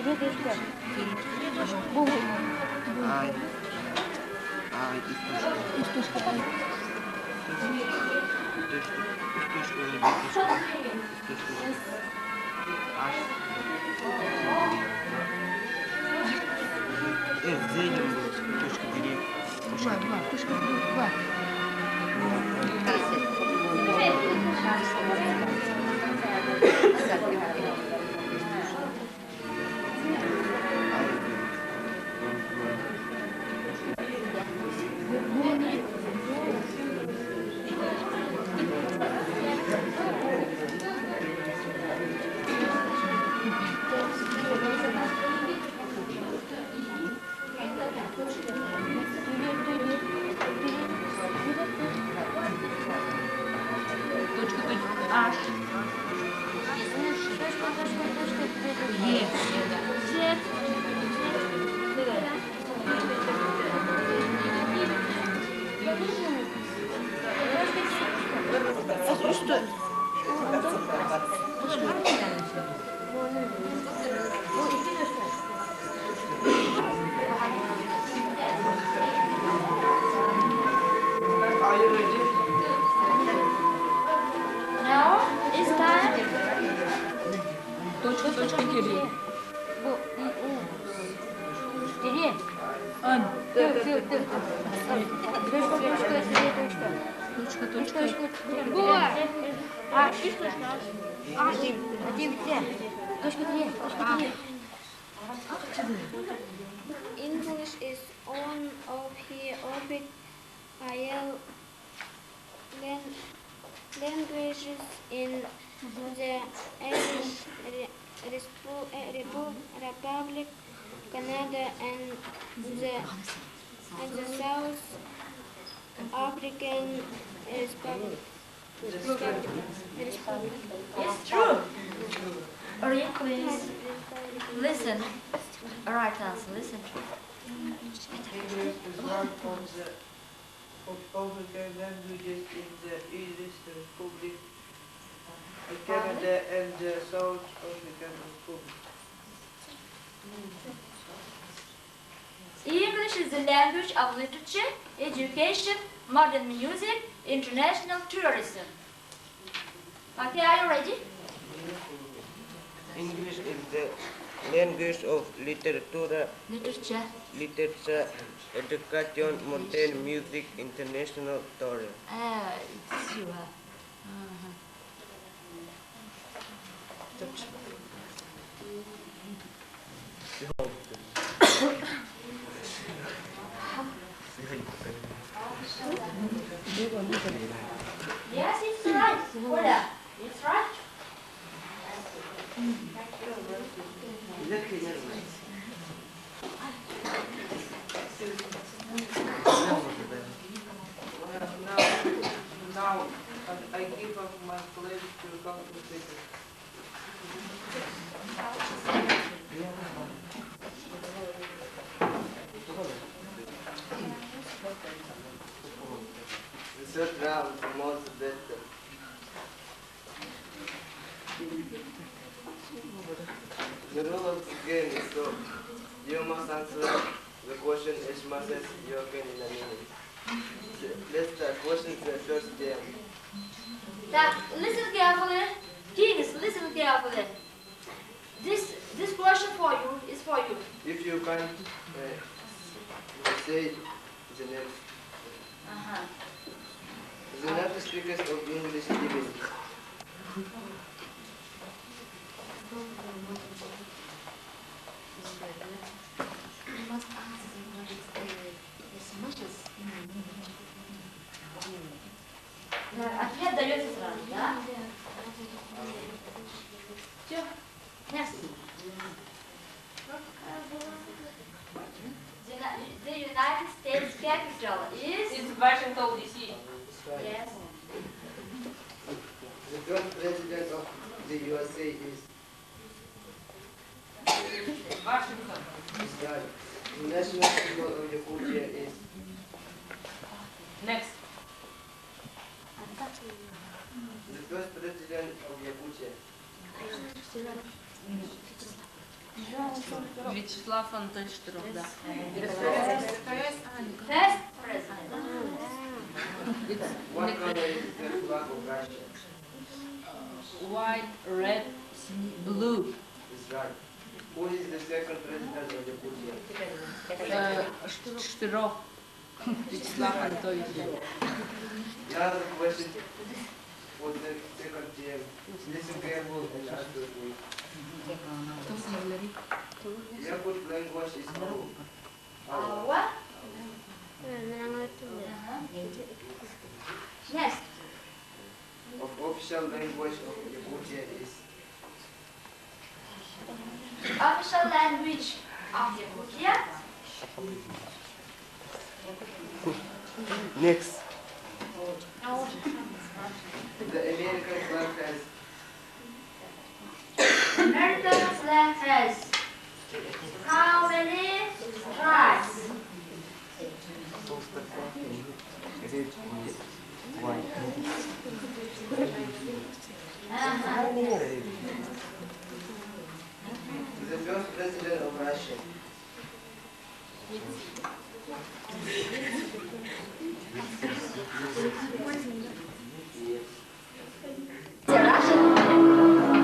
Буквы. Ай. Ай, Истушка. Ай. Истушка или битушка? Истушка. Аш. Зелень был. Истушка бери. Два. Тушка. Два. Аш. Е. Что? Are you ready? Now it's time. Точка, кири. Тире. Ань. Точка. Boa. Один где? Точка тире. English is one of the official languages in the Irish Republic, Canada, and the South African Republic. It's true. Orion, please. Listen. All right, answer. Listen. English is one of African languages in the Irish Republic, Canada, and the South African Republic. English is the language of literature, education, modern music, international tourism. Okay, are you ready? English is the language of literature, education, modern music, international tourism. It's you. Yes, it's right. Hola. It's right. Now, I give up my place to come to Peter. The third round, the most better. The rule of the game is so you must answer the question as much as you can in a minute. Let's start. Question the first game. Now, listen carefully. Kings, listen carefully. This question for you is for you. If you can't say the next. The native speakers of English living. Ответ дается сразу, да? Все. Next. The United States capital is? It's Washington, D.C. Yes. The first president of the USA is Washington. right. The national symbol of Yakutia is Next. the first president of Yakutia. Вячеслав Антоштеров, да. First president. What color is the flag of Russia? White, red, blue. Is right. Who is the second president of Yakutia? Штыров. Вячеслав Анатольевич. Another question for the second team. Listen careful and answer me. Yakut language is how? What? Next. Official language of Yakutia is Official language of Yakutia. next. The American flag has American flag has how many stripes? the first president of Russia. The Russian.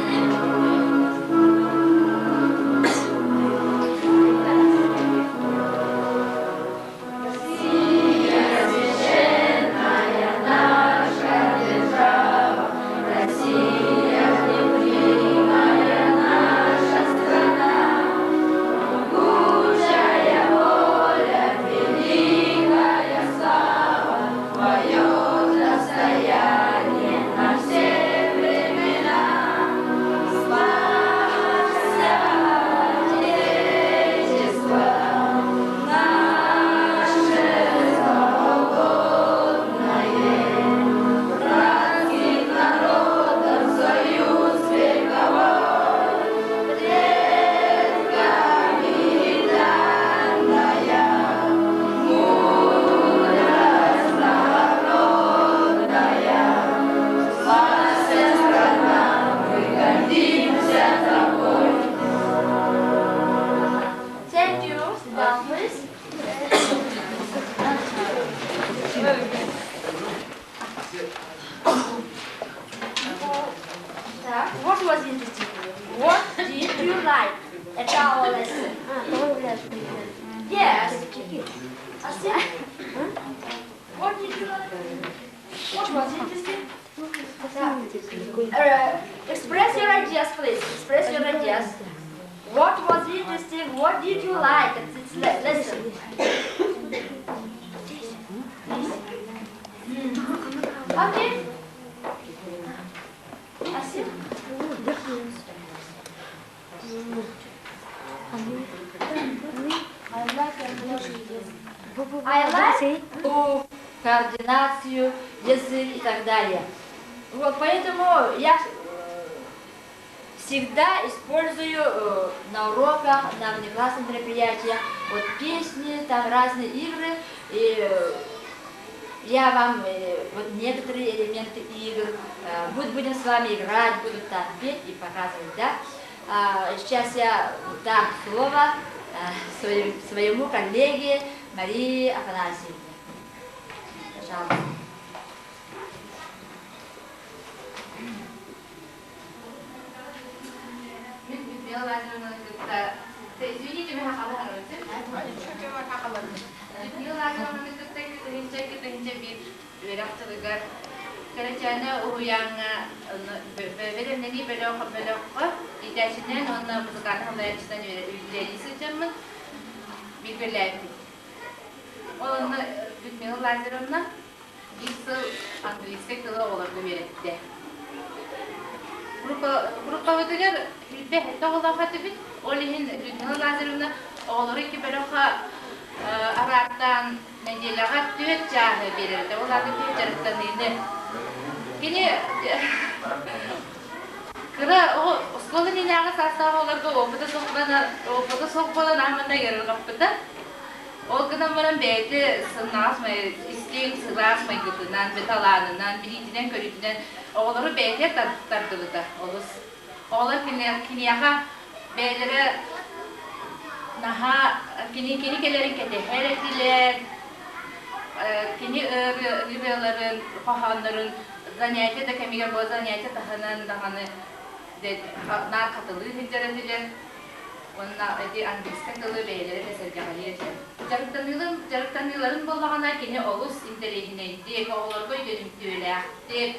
Thank you. Sit down, please. What was interesting? What did you like at our lesson? Yes. Asim? What did you like? What was interesting? Express your ideas, please. Express your ideas. What was interesting? What did you like at this lesson? Okay. Asim? I like координацию, язык и так далее. Вот поэтому я всегда использую на уроках, на внеклассных мероприятиях вот песни, там разные игры. И я вам вот некоторые элементы игр будем с вами играть, буду так петь и показывать, да? Сейчас я дам слово своему коллеге Марии Афанасьевне. Пожалуйста. Извините, меня Kerajaan yang berenang belok di dasarnya nona bukan hanya jadi sejaman birbirleri. Onun bitmiyor lazerona isso anglice kılı olurdu birlikte. Grupa ödüler bir doğal fatibit olihin bitmiyor lazerona olur ki beloka arattan nedelagat düet cahı verirdi. Onlar da düet cahıdan yine. Yine kıra o skolun inağı sasava olardı opata sokmadan amına gelir kapıda. O kadar bana belki sınavsmay, isteyen sınavsmay gittiğinden, betalarından, birinciden körücüden oğulları belki tartıldı. Oğullar kiniyaha belirle naha kini kelerin kete her ettiler. Kini ırıların, pahanların zaniyete de kemigen bu zaniyete tahanan dağını de nar katılı hicrediler. Onlar edi andiska kalı beyleri tesergahaliye. Jarıktanıların bollağına kini olus interihine diye oğlar boy dönüktüyle. De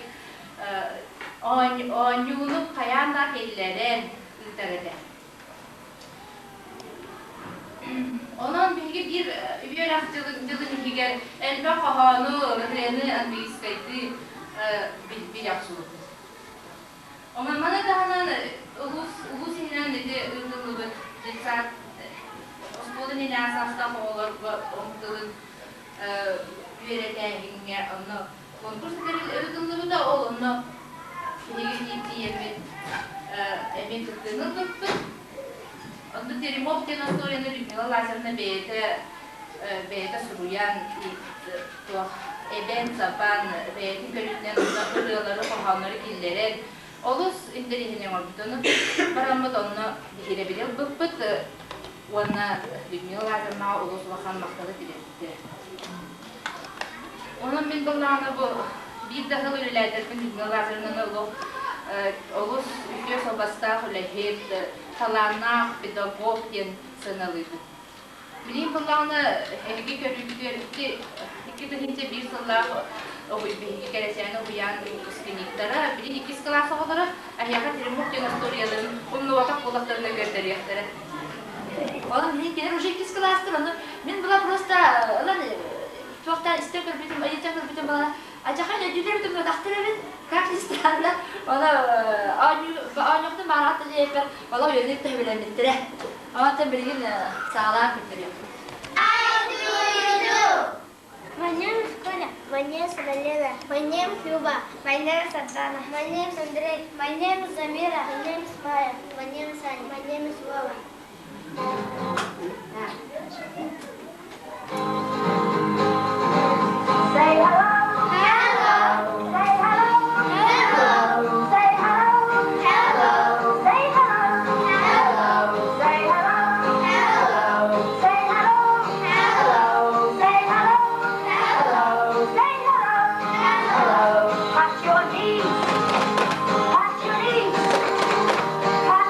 oyunup kayanlar ellerin ülterede. Onun bir yöneticinin hige elbe kahanı reni andiskaydı bir yapsılık. Ama bana da hanan ulus inen dedi ırgınlığı dediler. Osmanlı'nın inasasından olur ve onların üyelerine onu konkurs ederil ırgınlığı da onu hige emin tuttuğunu tuttu. Onda terimov tena story'ne Lyudmila Lazarevna beyte suruyan to eben sapan beytin körükten ırıları pahanları killerin olus inderihine orbitonu barambat onu bihirebilir bıpıt ona Lyudmila Lazarevna olus vakan maktalı bilirdi. Onun bin dolarına bu bir daha öylelerdir ki Lyudmila Lazarevna'nın olus ülke sobasta hülehir talanlar pedagog diyen sanalıydı. Bileyim bunlarla ilgi körüktü, iki de hince bir sınav o bir keresiyene uyan kliniklara, bir iki klası olarak ahyaka terimok diyen historiyaların onun vakit kulaklarına gösteriyorlar. Oğlum benim gelir уже iki klastır onu. Ben bula просто çoktan istekler bütün ayıcaklar bütün bana acaba ne diler bütün doktor evet как isterler ona anyokta maratı yapar valla yönetip de bilemedir. Ama tabii bilgin sağlam bitiriyor. My name is Konya. My name is Valeria. My name is Yuba. My name is Adana. My name is Andrei. My name is Zamira. My name is Maya. My name is Ani. My name is Wawa. Say hello. Hello. Say hello. Hello. Say hello. Hello. Say hello. Hello. Say hello. Hello. Say hello. Hello. Say hello. Hello. Say hello. Hello. Touch your knees. Touch your knees. Touch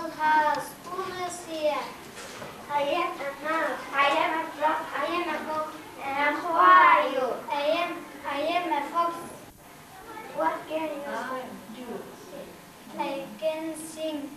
little house. Who lives here? I am a mouse. I am a frog. I am a cock. And who are you? I am a fox. What can you do? I can sing.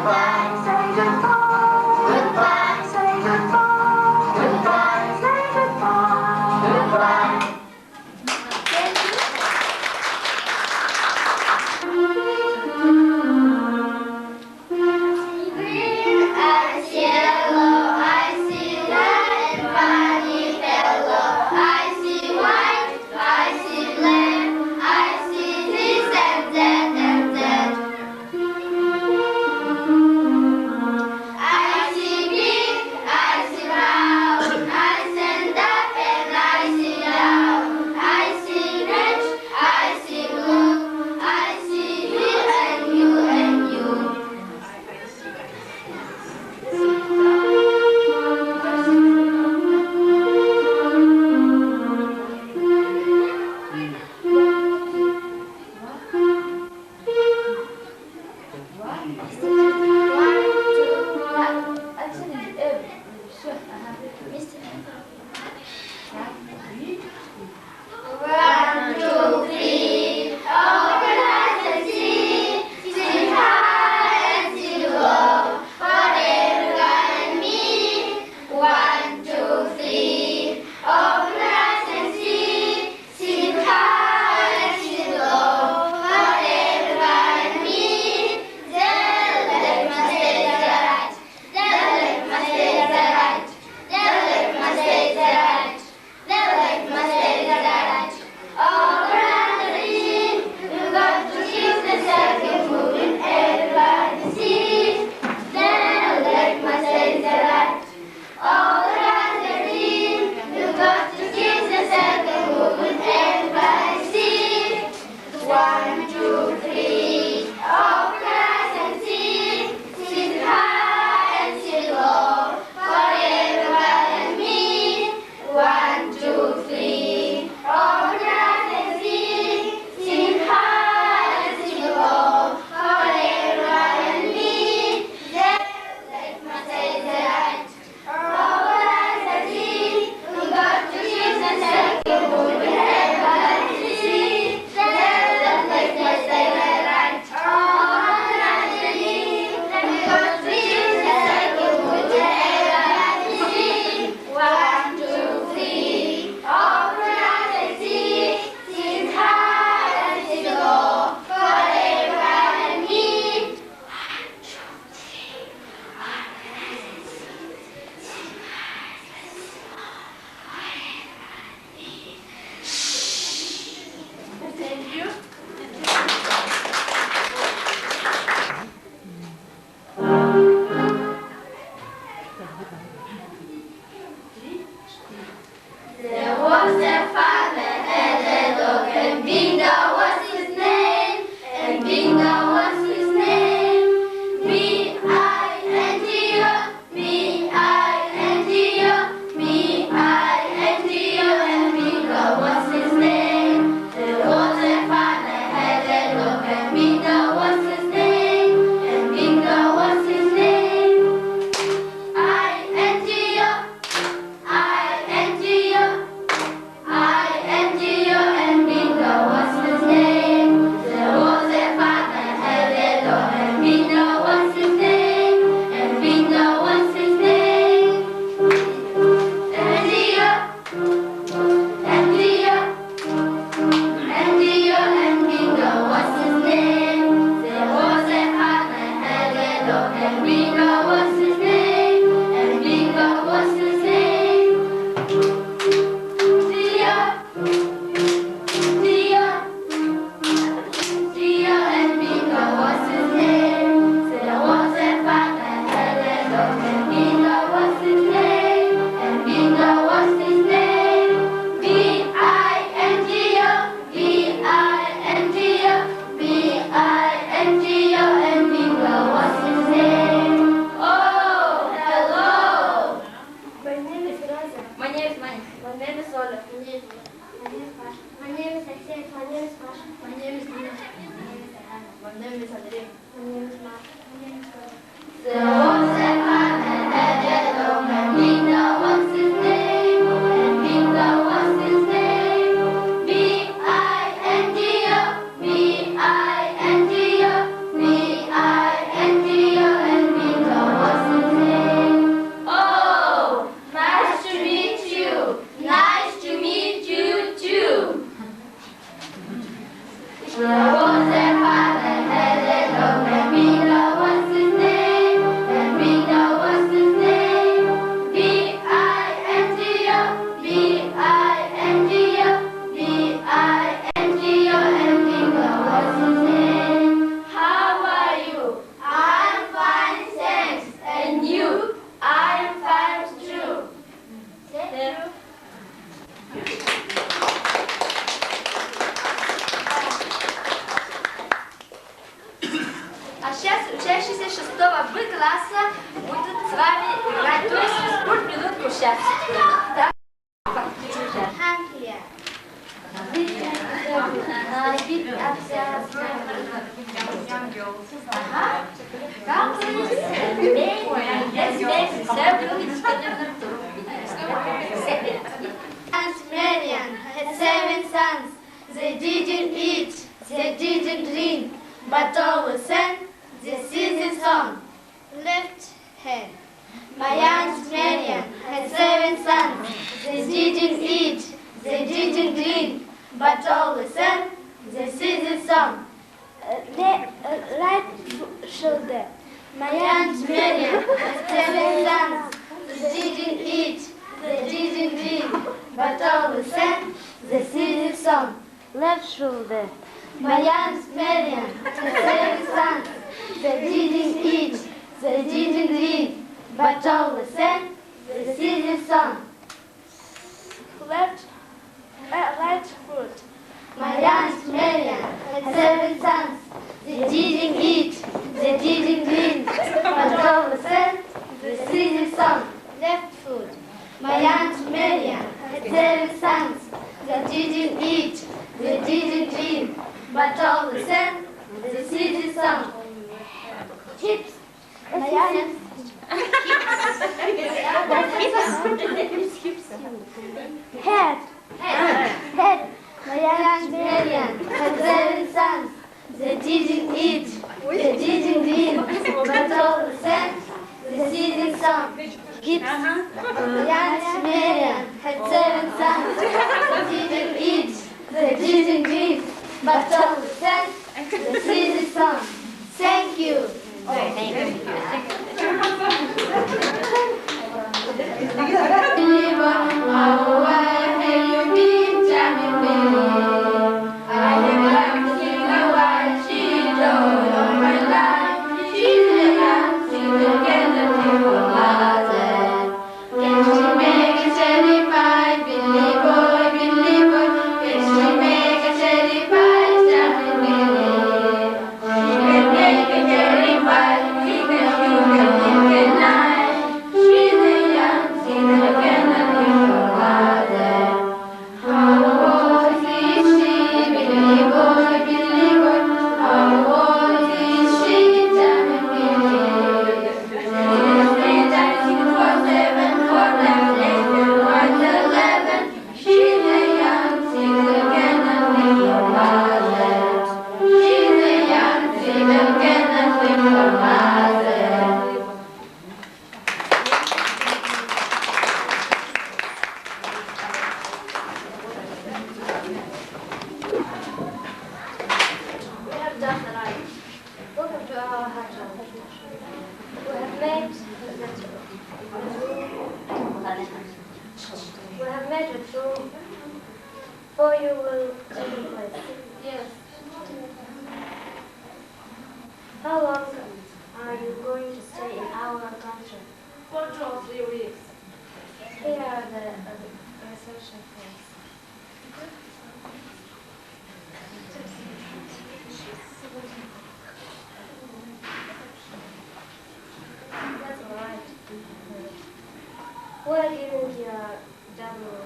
Namaste. учащиеся 6 Б класса будут с вами играть, то есть спорт минутку сейчас. Да? Hand here. Repeat after Aunt Marian had 7 sons. They didn't eat, they didn't drink, but always sang the season song. Left hand. My Aunt Marian had 7 sons. They didn't eat, they didn't drink, but always sang the season song. Right shoulder. My Aunt Marian had 7 sons. They didn't eat, they didn't drink, but always sang the season song. Left shoulder. My Aunt Marian had 7 sons. They didn't eat, they didn't drink, but always sang the season song. Right foot. My Aunt Marian had 7 sons. They didn't eat, they didn't drink, but always sang the season song. Left foot. My Aunt Marian had 7 sons. They didn't eat, they didn't drink, but always sang the season song. Hips. My Aunt Head. Head. My Aunt Marian had 7 sons. They didn't eat, they didn't drink, but always sang the season song. Hips. My Aunt Marian had 7 sons. They didn't eat, they didn't drink, but always sang the season song. Thank you. We have made it through, for you will take a place. Yes. How long are you going to stay in our country? 4 or 3 weeks. Here are the reception place. That's all right. Where do you need your double?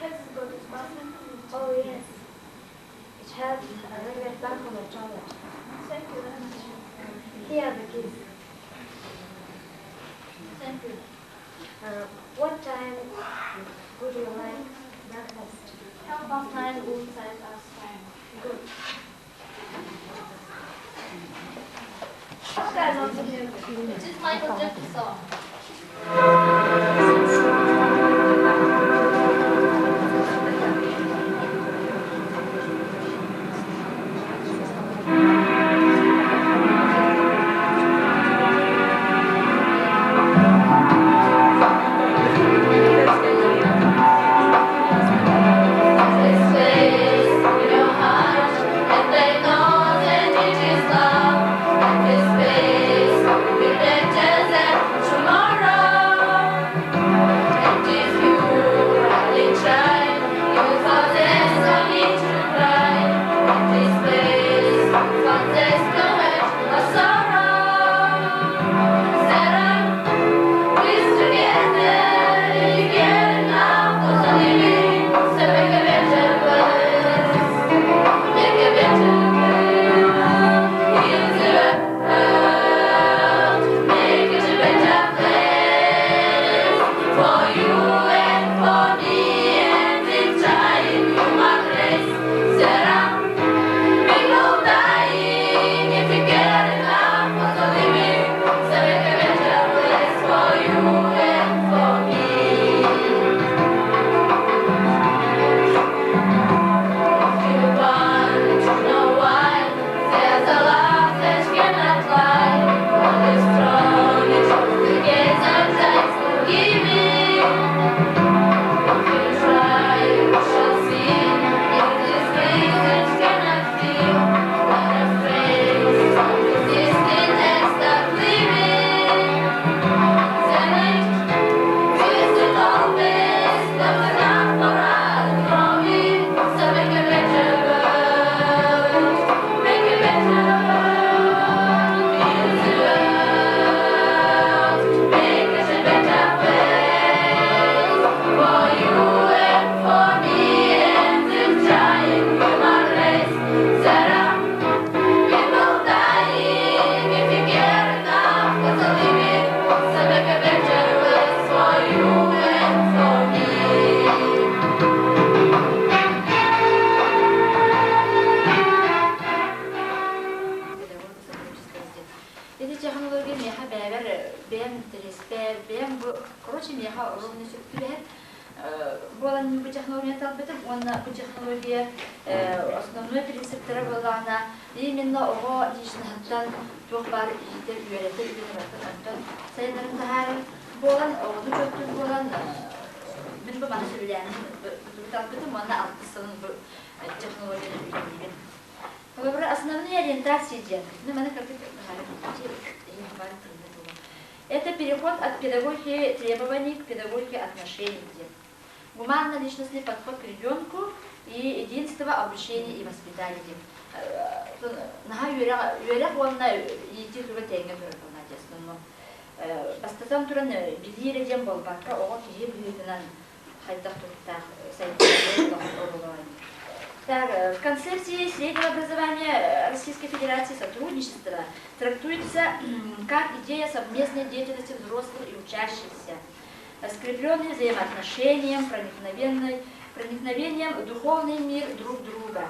Let's go to the bathroom. Oh yes. It has a ring back on the toilet. Thank you very much. Here are the keys. Thank you. What time would you like breakfast? 9:30 inside us time. Good. It is Michael Jackson song. Tomorrow технология меха бәвер бәм тереспер бәм короче меха ровно сюктүбер болан bu технология талбетим онна bu технология основной принциптері болана именно ого личностан çok бар итеп үйрәтеп антон сайдарын тахар болан onu чөттүн болан мен бу маны сөйләм bu талбетим онна алтысын bu технологияны үйрәтеп. Основные ориентации это переход от педагогики требований к педагогике отношений. Гуманно-личностный подход к ребенку и единство обучения и воспитания. В концепции среднего образования Российской Федерации сотрудничество трактуется как идея совместной деятельности взрослых и учащихся, скрепленные взаимоотношением, проникновением в духовный мир друг друга,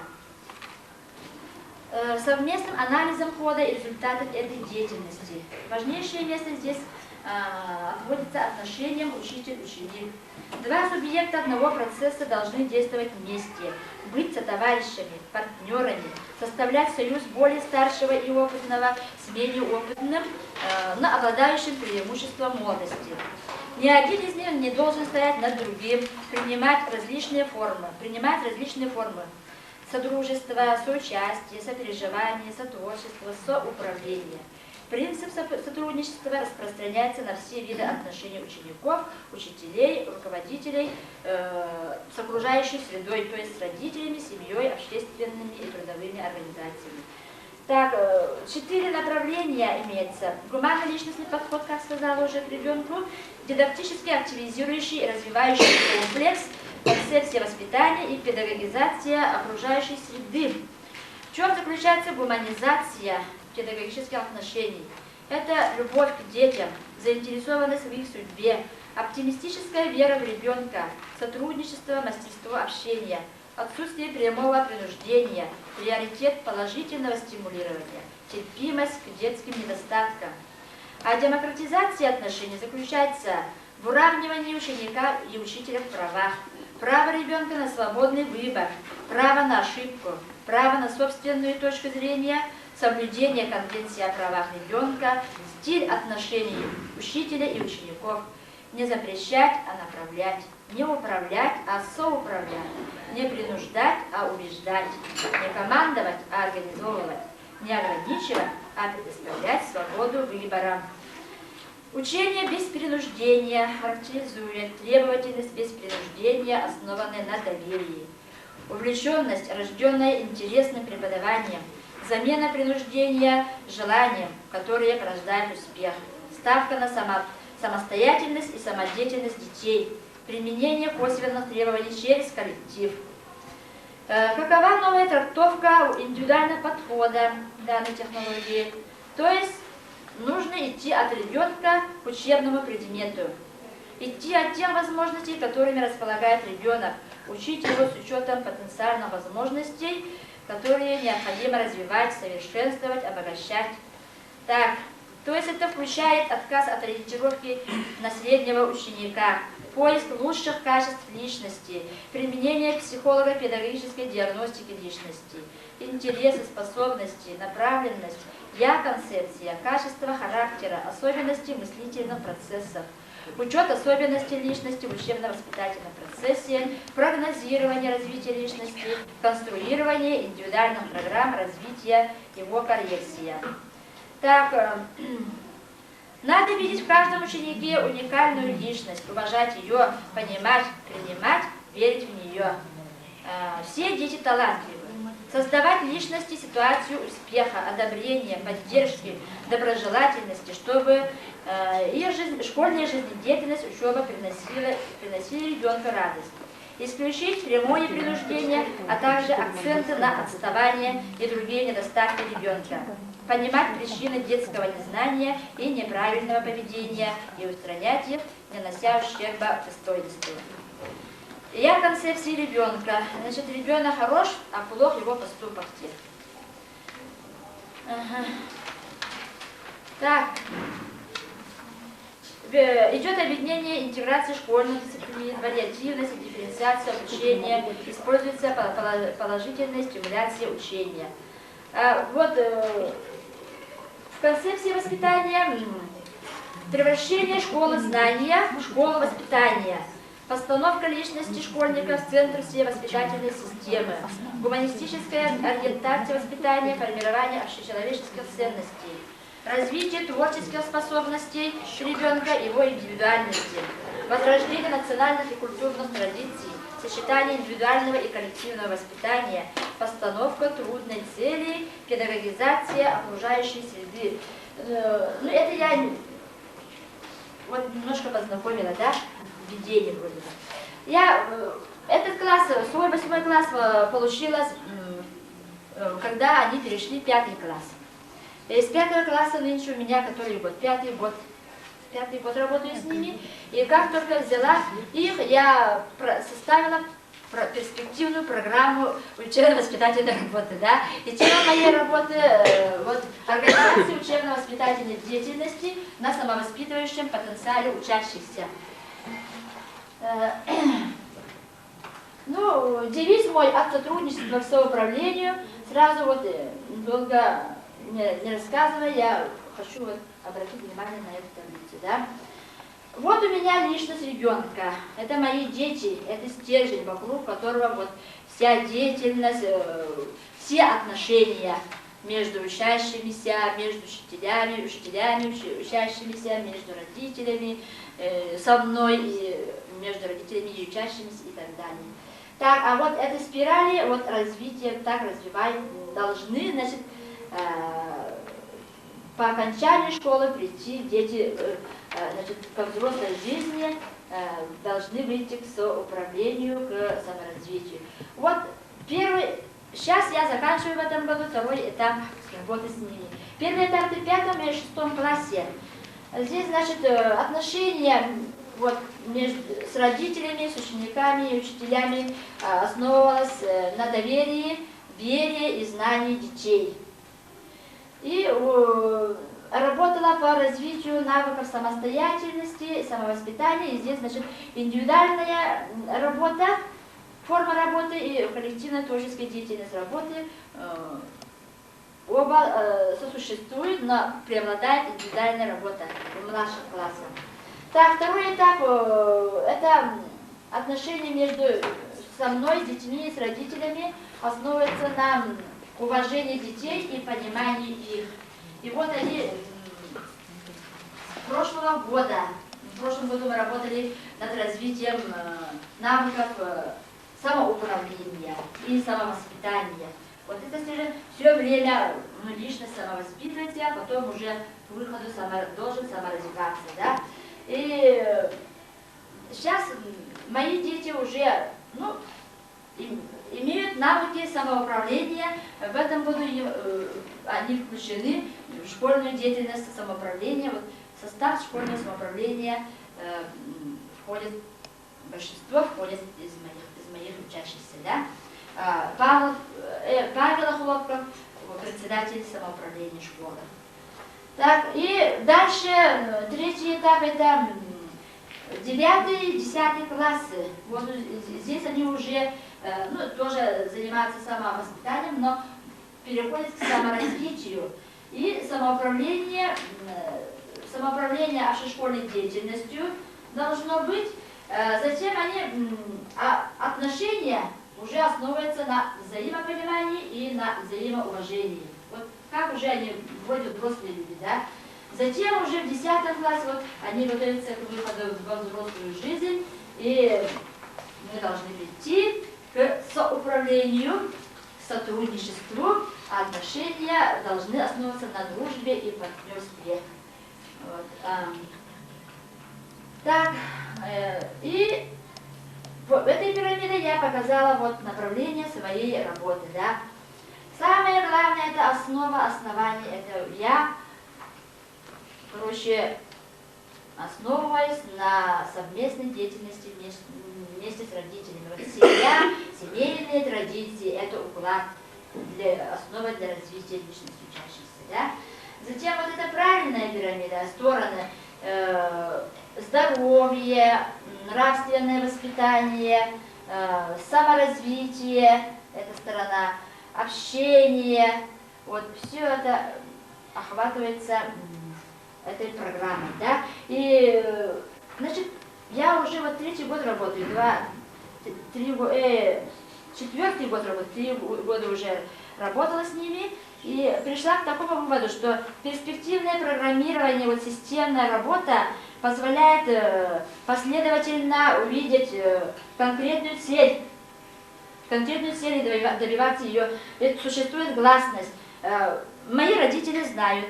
совместным анализом хода и результатов этой деятельности. Важнейшее место здесь отводится отношениям учитель-ученик. Два субъекта одного процесса должны действовать вместе, быть сотоварищами, партнерами, составлять союз более старшего и опытного с менее опытным, но обладающим преимуществом молодости. Ни один из них не должен стоять над другим, принимать различные формы содружества, соучастия, сопереживания, сотворчества, соуправления. Принцип сотрудничества распространяется на все виды отношений учеников, учителей, руководителей с окружающей средой, то есть с родителями, семьей, общественными и трудовыми организациями. Так, 4 направления имеется. Гуманно-личностный подход, как сказала уже, к ребенку, дидактически активизирующий и развивающий комплекс, концепция воспитания и педагогизация окружающей среды. В чем заключается гуманизация педагогических отношений? Это любовь к детям, заинтересованность в их судьбе, оптимистическая вера в ребенка, сотрудничество, мастерство общения, отсутствие прямого принуждения, приоритет положительного стимулирования, терпимость к детским недостаткам. А демократизация отношений заключается в уравнивании ученика и учителя в правах, право ребенка на свободный выбор, право на ошибку, право на собственную точку зрения, соблюдение Конвенции о правах ребенка, стиль отношений учителя и учеников, не запрещать, а направлять, не управлять, а соуправлять, не принуждать, а убеждать, не командовать, а организовывать, не ограничивать, а предоставлять свободу выбора. Учение без принуждения характеризует требовательность без принуждения, основанная на доверии, увлеченность, рожденная интересным преподаванием, замена принуждения желанием, которые порождают успех, ставка на самостоятельность и самодеятельность детей, применение косвенных требований через коллектив. Какова новая трактовка индивидуального подхода данной технологии? То есть нужно идти от ребенка к учебному предмету, идти от тех возможностей, которыми располагает ребенок, учить его с учетом потенциальных возможностей, которые необходимо развивать, совершенствовать, обогащать. Так, то есть это включает отказ от ориентировки на среднего ученика, поиск лучших качеств личности, применение психолого-педагогической диагностики личности, интересы, способности, направленность, я-концепция, качество характера, особенности мыслительных процессов, учет особенностей личности в учебно-воспитательном процессе, прогнозирование развития личности, конструирование индивидуальных программ развития, его коррекция. Так, надо видеть в каждом ученике уникальную личность, уважать ее, понимать, принимать, верить в нее. Все дети талантливы. Создавать в личности ситуацию успеха, одобрения, поддержки, доброжелательности, чтобы их школьная жизнедеятельность, учеба приносили ребенку радость. Исключить прямое принуждение, а также акценты на отставание и другие недостатки ребенка. Понимать причины детского незнания и неправильного поведения и устранять их, не нанося ущерба достоинству. Я концепции ребенка. Значит, ребенок хорош, а плох его поступок. Так. Идет объединение интеграции школьных дисциплин, вариативность и дифференциация обучения, используется положительная стимуляция учения. Вот в концепции воспитания превращение школы знания в школу воспитания, постановка личности школьника в центр всей воспитательной системы, гуманистическая ориентация воспитания, формирование общечеловеческих ценностей, развитие творческих способностей ребенка, его индивидуальности, возрождение национальных и культурных традиций, сочетание индивидуального и коллективного воспитания, постановка трудной цели, педагогизация окружающей среды. Ну, это я вот немножко познакомила, да, введение вроде бы. Этот класс, свой 8 класс получила, когда они перешли в 5 класс. Из 5 класса нынче у меня, который год, пятый год работаю с ними. И как только взяла их, я составила перспективную программу учебно-воспитательной работы. Да? И тема моей работы вот, организация учебно-воспитательной деятельности на самовоспитывающем потенциале учащихся. Ну, девиз мой от сотрудничества к соуправлению. Сразу вот долго не рассказывая, я хочу вот обратить внимание на эту таблицу. Да? Вот у меня личность ребенка. Это мои дети, это стержень, вокруг которого вот вся деятельность, все отношения между учащимися, между учителями, учащимися, между родителями, со мной, и между родителями и учащимися и так далее. Так, а вот этой спирали, вот развитие, так развиваем, должны, значит, по окончании школы прийти дети, значит, ко взрослой жизни, должны выйти к соуправлению, к саморазвитию. Вот первый, сейчас я заканчиваю в этом году второй этап работы с ними. Первый этап в 5 и 6 классе. Здесь, значит, отношения вот, с родителями, с учениками и учителями основывалось на доверии, вере и знании детей. И работала по развитию навыков самостоятельности, самовоспитания. И здесь, значит, индивидуальная работа, форма работы и коллективная творческая деятельность работы оба сосуществуют, но преобладает индивидуальная работа в младших классах. Так, второй этап – это отношения между со мной, с детьми, с родителями, основывается на уважении детей и понимании их. И вот они в прошлом году мы работали над развитием навыков самоуправления и самовоспитания. Вот это все время личность самовоспитывается, а потом уже к выходу должен саморазвиваться. Да? И сейчас мои дети уже имеют навыки самоуправления. В этом году они включены в школьную деятельность самоуправления. Вот в состав школьного самоуправления входит большинство из моих учащихся. Да? Павел Хлопков, председатель самоуправления школы. Так, и дальше третий этап это 9-10 классы. Вот здесь они уже тоже занимаются самовоспитанием, но переходят к саморазвитию. И самоуправление общешкольной деятельностью должно быть. Затем отношения уже основываются на взаимопонимании и на взаимоуважении. Вот как уже они вроде взрослые люди, да? Затем уже в 10 классе вот, они готовятся к выходу в взрослую жизнь, и мы должны прийти к соуправлению, к сотрудничеству, а отношения должны основываться на дружбе и партнерстве. Вот, так, и в этой пирамиде я показала вот направление своей работы. Да? Самое главное, это основание, это я, основываясь на совместной деятельности вместе с родителями. Вот семья, семейные традиции – это уклад, основа для развития личности учащихся. Да? Затем вот это правильная пирамида, стороны здоровье, нравственное воспитание, саморазвитие, эта сторона, общение, вот все это охватывается этой программой, да. И, значит, я уже вот 3-й год работаю, 4-й год работаю, 3 года уже работала с ними, и пришла к такому выводу, что перспективное программирование, вот системная работа позволяет последовательно увидеть конкретную цель и добиваться ее. Ведь существует гласность. Мои родители знают,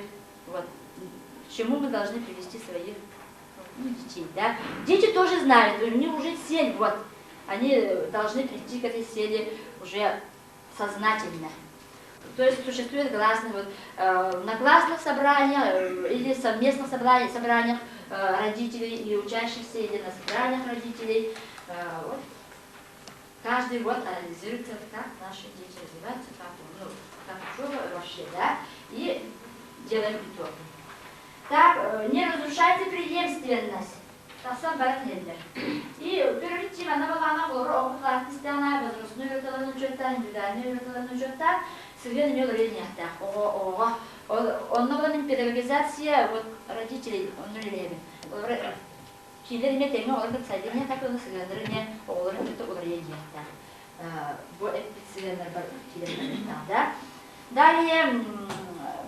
вот, к чему мы должны привести своих детей. Да? Дети тоже знают, у них уже цель, вот, они должны прийти к этой цели уже сознательно. То есть существует гласность, вот, на гласных собраниях или совместных собраниях родителей и учащихся, или на собраниях родителей. Вот, каждый год анализируется, как наши дети развиваются, как учеба вообще, да, и делаем итог. Так, не разрушайте преемственность. И первый тема, она была опытности, она возрастную вертолетную учета, индивидуальную вертолетную учета, современную мелорения. Он новая педагогизация вот, родителей, он нулевый. Килерме теми оларга цайдыня так он сыгранырыне оларын это уларения. Bu эпицентрный килерме, да. Далее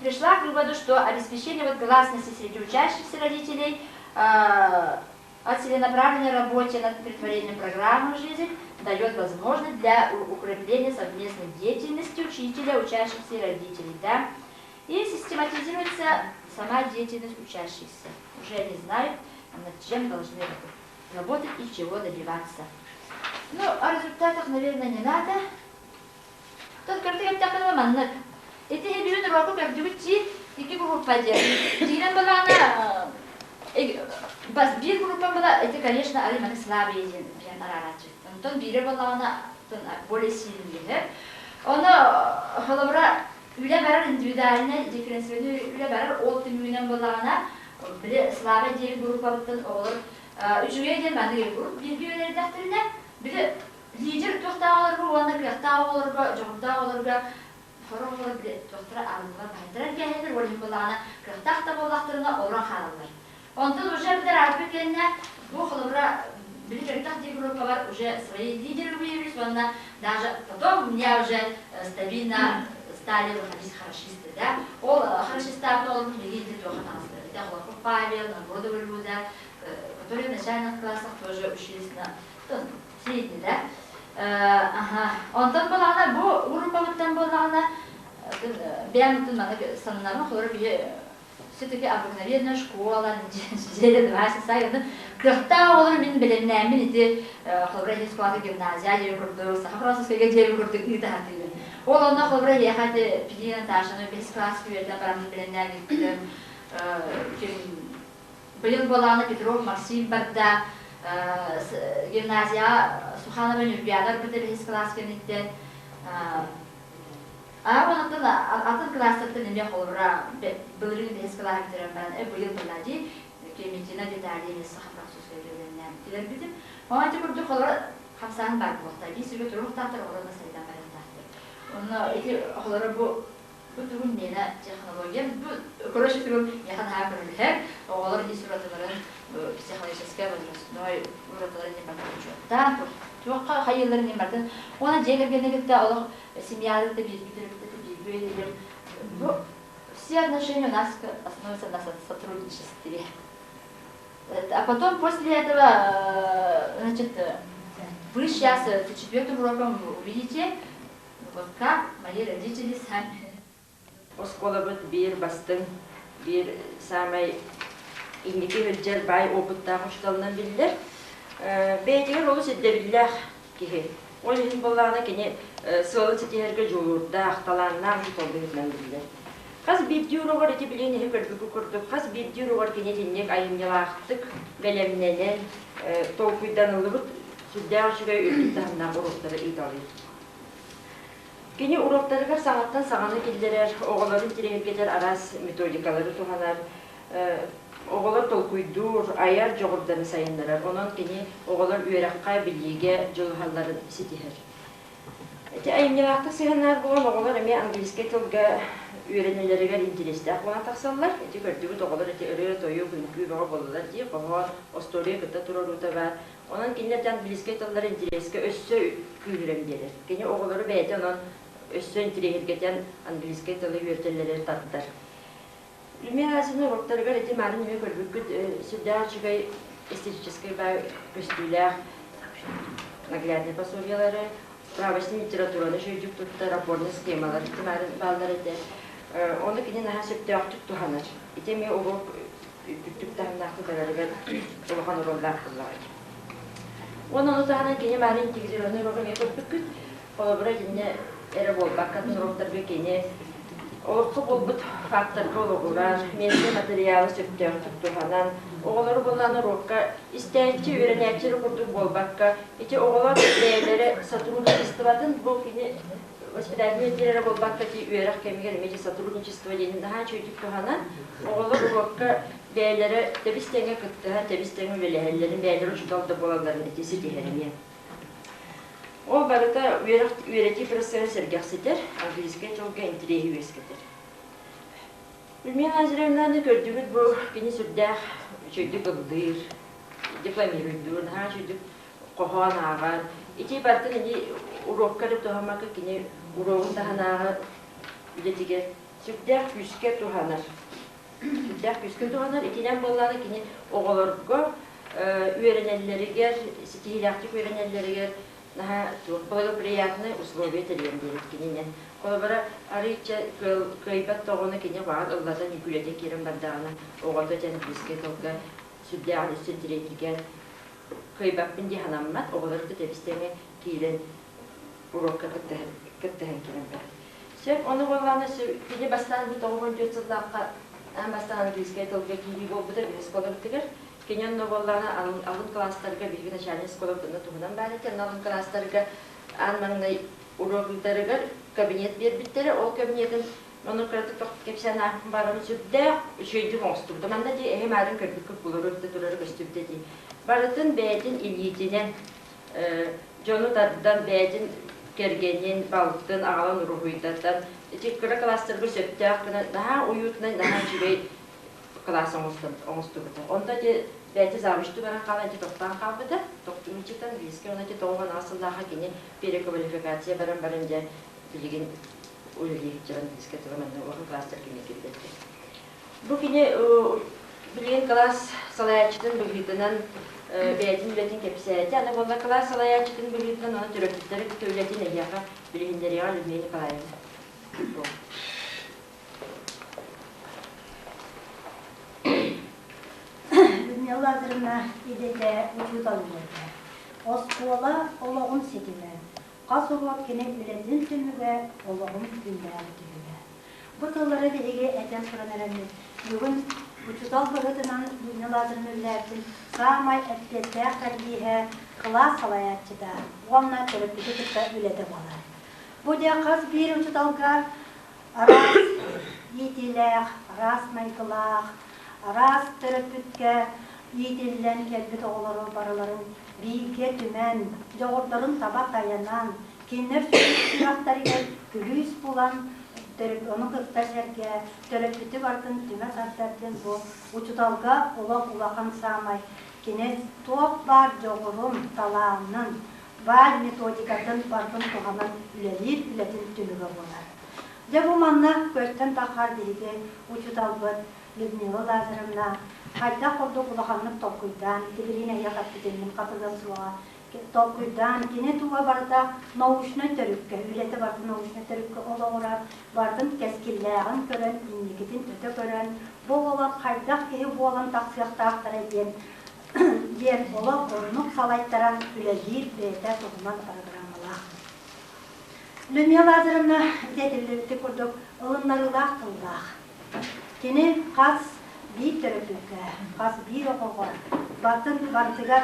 пришла к выводу, что обеспечение вот гласности среди учащихся родителей о целенаправленной работе над претворением программы в жизнь дает возможность для укрепления совместной деятельности учителя, учащихся и родителей. Да? И систематизируется сама деятельность учащихся. Уже они знают, над чем должны работать и чего добиваться. Ну, о результатах, наверное, не надо. Тут картина такая манна. Это я беру на руку, как девочки, и группа делает. Дина была она. Bir группа была, это, конечно, алиманы слабые, я нарадчик. Антон бире была она, более сильные. Она халабра, üle берер индивидуально, дифференцированную, üle берер от иммунем была она, bir слабая диğer группа бутан olur. Üçüncüye gel ben de grup, bir üyeleri daftarına, bir lider tohta olur, ona kıyakta olur, cevapta olur, falan olur, bir tohta alınlar, baydırar gelir, olayım была она, kıyakta bolaklarına oran halılar. Ondan уже подработали, бухлобра, были такие группы, уже свои лидеры выявились, даже потом у меня уже стабильно стали выходить хорошисты, да. Ол хорошиста, он лидер тоже нас, это Хлопов Павел, Нагородовый Люда, которые в начальных классах тоже учились на средний, да. Ondan была она, группа вот там была она, бьем тут надо саннарно, хлорби. Все-таки обыкновенная школа, неделя 20 сайда. Когда он меня беленами, эти хлопцы из класса гимназия, я курду, сахарос из где курду и так далее. Он на хлопцы ехать пидина таша, но без класса курда, прям беленами. Был была на Петров, Максим Барда, гимназия Суханова Нюрбиадор, который без класса курда. А он оттуда класса-то не мехал, был рынок без класса, который был полади, кемитина детали из французской гимназии. Теперь видим, он эти курды холора хамсан барбот, таби себе трох татар орона сайдан барбот. Он эти холора бу бутун мена технология, короче говоря, я хана берлер, холора не сураталарын психологическое возрастной уровень не подключен. Да, туака хайылар не мартын, она дегергенеге да Allah семья это бирбирим. Все отношения у нас основываются на сотрудничестве. А потом после этого, значит, вы сейчас 4-м уроком увидите, вот как мои родители сами. Оскола вот бир бастын, бир самый инники хыджар бай опыттан ушталынан билдер. Бейтигер олу сиддебиллах кихи. Ол хин боллағына кене сылы сетихерге жуырда ақталаннан жұталдығынан билдер. Қаз биддюру бар еті білейін ехе көрдігі көрдік. Қаз биддюру бар кене теннек айымнелақтық бәлемненен толкуйдан ұлығыт сүрдәғ жүгай өттіғынан ұрықтары идалы. Kini uroqlarıgar sağattan sağanı kildirer, oğulların tirehirgeler aras metodikaları tuhanar, oğular tolkuydur, ayar joğurdanı sayınlarar. Onun kini oğular üyerakka bilgiye jolhalların sitiher. Ayımyalaqta sığınar bulan oğular eme Angeliske tolga öğrenileriger intereste akwana taksallar. Gördüğü oğular örüyor toyu günkü bağı bolalar diye bağı ostoriya kıta turaruta var. Onun kinlerden Angeliske tollar intereste össö küylürem gelir. Kini oğulları beyde onun össö interehirgeten Angeliske tolı yörtelleri tatlar. Ülmeye ağzını ortalıgar eti malum ve gördük sürdağ çıkay estetik bay göstüler naglядные пособиялары, правочный литератураны шөйдік тұтты рапорный схемалар, тимәрін балдар еті. Оны кені наға сөпті ақтық тұханыр. Итеме оғып күттік тағымнақты барарығар олған орынлар қыллағай. Оны тұханыр кені мәрін тегізер оны оғын еқіп бүкіт. Қолабыра кені әрі болбақ қатын ұрықтар бе кені олыққы болбыт факторға олығылар, менде материалы сөпті ақтық тұханан, оғылары болғаны ұрыққа істәйінші үйренәтчері құрдық болбаққа, ете оғылар бәйлері сотрудничестводан бұл кені воспитательный болбаққа те үйерақ кәмегер емеде сотрудничество дейін daha çocuk тұханан, оғылар ұрыққа бәйлері тәбістеңе күттіға, тәбістеңе өләхелерін бәйлері ұшыталды болаларын етесі дейіріне. Ол барыта үйреті процессы сәргәқсетер, английская толға интерегі өскетер. Ülmen Azirevnаны көрдігіт бұл кені сүрдәқ чөйдік ұлдыр, декламируйдыр, наға чөйдік қоған ағар. Ете бартын әне урок кәріп тұхамақы кені уроғын таған ағар үлетігер. Сүрдәқ күске тұханар. Сүрдәқ күске тұханар, етенен болғаны кені оғыларға үйренелерігер, сетихилақтық үйренелерігер наға благоприятные условия тәрбиелендерет кененен. Қолабара арыча көйбат тоғыны кене бағар ұллардан үкілеті керім бардағына оғалда жән бізге толға сүрдәғын үстін тіретілген көйбаппын де ханаммат оғаларды тәбістеңе кейлен урокқа күттіген керім бар. Сөп, оны болғаны кене бастан бұт оғын жөтсілдаққа бастан бізге толға кейлі болбыда өз қолабытығыр. Кенен новолланы алын класстарға білгі начальный сколовдыны туғынан бәреттен алын класстарға анмаңнай урокылдарыгар кабинет бербиттері, ол кабинетін оны қыраты тоқты кепсен ақын барымы сүрді үшейді оңыстырды. Манда де әйім әрін көрбік көп бұлыр өтті тұрары көстірді де. Барытын бәйдін илетінен, жону дардан бәйдін кергенен, балықтын, ағалан ұрығыйдаттан, тек күрі класстарға сөпті ақына, daha уютынан, daha жүрей классын оңыстырды. Онда де бәйді завышты баран қалан де тоқтан қалбыды, тоқтың үчіктен бізге оны де тоғын асылдағы кене переквалификация баран де білген өлілегі жыран бізге тұрғымында оғы класстар кене келдетті. Бұл кене білген класс салаячытын бұлғытынан бәйдің үлетін кепсәйті, аны болда класс салаячытын бұлғытынан оны түрөктіктері күті үлетін әйяға білгендері ға үлмені қалайын. Yıllarına idete vücuda ülete. Oskola olağun setime. Kasıvat kene ületin tümüge olağun gündər tümüge. Bu tılları delege eten sıranlarını bugün vücudal bıgıtınan yıllarına ülertin sağmay etletler terbiye klas salayatçıda. Onunla törüpücü tıkta ülete balar. Bu da kaz bir vücudalgar aras yetiler, aras maykılar, aras törüpütke Yiğidilen gelbet oğulları baraların bilge tümen, joğurların tabak dayanan, kinler süratları gel, gülüs bulan, onu kırtaşerge, törepütü vartın tüme sartarken bu uçudalga ulak-ulakan sağmay. Kine toplar joğurun talağının, var metodikatın vartın tuğanan ülelir, ületin tümüge bular. De bu manna gösten takar dirige uçudalgı, Людмила Лазаревна, hayda kordu kulağanlık tokuydan, tibirine yakaptı demin katıdan suğa, tokuydan, kine tuğa barda nauşna törükke, ülete barda nauşna törükke ola orar, bardın keskilleğin kören, innikitin öte kören, bu olan hayda kehi bu olan taksiyakta aktar eden, yer ola orunuk salayttaran üledir, beyter tokuman aragramala. Людмила Лазаревна, dedirlikti kurduk, ılınlarılak kıllak. Kene kas bir törepüke, kas bir oğuğa, batın bartıgar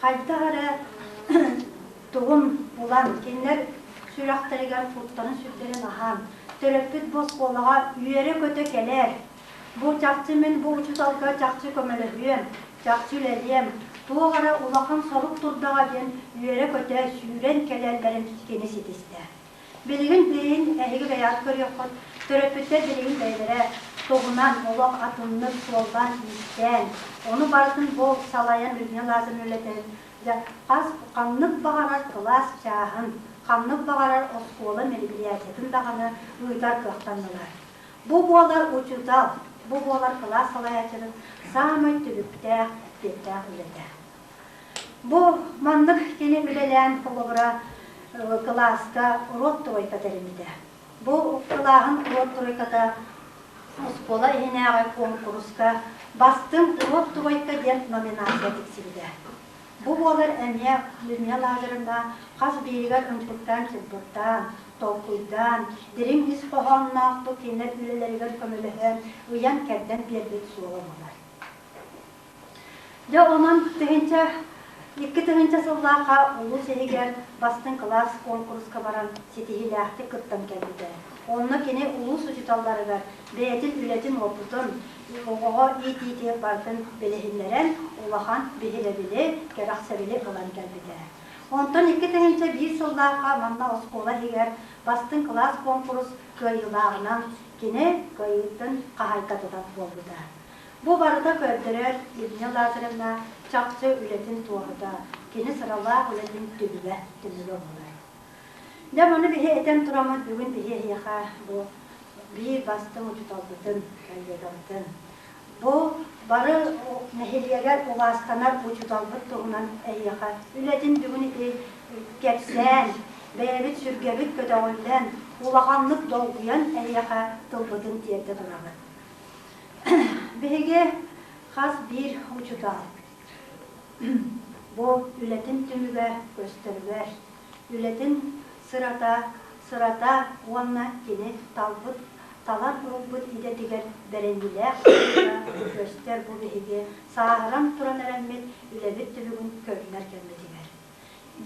kayda ara tuğun bulan kenler Süraqtırıgar putların sütlerin ahan. Töröpüt boz kolağa üyere kötü keler. Bu çakçımın bu uçutalga çakçı kömelehüyem. Çakçı üleliyem. Tuğara ulakın soruk turdağa gen üyere kötü süren kelerlerin geniş itiste. Bilgin beyin ehigi beyaz körüyokut. Töröpütte bilgin beylere toğunan olak atınlık soldan isten. Onu barıtın bol salayan ürüne lazım ületen. Qaz qanlık bağarar kılas çağın. Qanlık bağarar oskola melibiliyasetin dağını uydar kıqtanlılar. Bu boğalar uçudal. Bu boğalar kılas salayacının samay tülüpte depte ülete. Bu mandık gene ülelen kolobura kılaska rot troyka terimide. Bu kılağın rot troykada oskola eneğe konkurska bastım rot troyka den nominasiya tiksibide. Bu boğalar emye Lüdmila Lazarında qaz birigar ımçıktan çıbbırtan, tokuydan, dirin iz qoğannak bu kenet ülelerigar kömülühen uyan kerden birbir suolamalar. Ya onun iki tığınca sıllaqa ulu sehiger bastın klas konkurska baran setihilähti kıttan geldi. Onunla kene ulu sucutalları var. Beyetin ületin oputun, oğa iti bardın belehinleren olahan bihirebili, gerakserbili kılan geldi. Ondan iki tığınca bir sıllaqa manna oskola higer bastın klas konkurs kıyılağından kene kıyıtın kahaykatıdan oldu da. Bu barıda gördürer Lüdmila Lazarında çakçı ületin tuğuda, kene sıralar ületin tümüle olar. Ne bunu bihe eten turamaz bugün bihe yaha bu bir bastım uçutaldıdın, kayyadaldın. Bu barı nehiliyeler ovastanar uçutaldık tuğunan yaha. Ületin bugün geçsen, beyevit sürgebit kötağından, ulağanlık dolguyan yaha tılbıdın diyerde duramaz. Bihege khas bir uçutal. Bu ületin tümüge gösterver. Ületin sırada onna kini talbıt, talar bulbut ide diger berendiler göster bu bihege. Sağıram turan erenmet ülebit tümügün körüner gelmediler.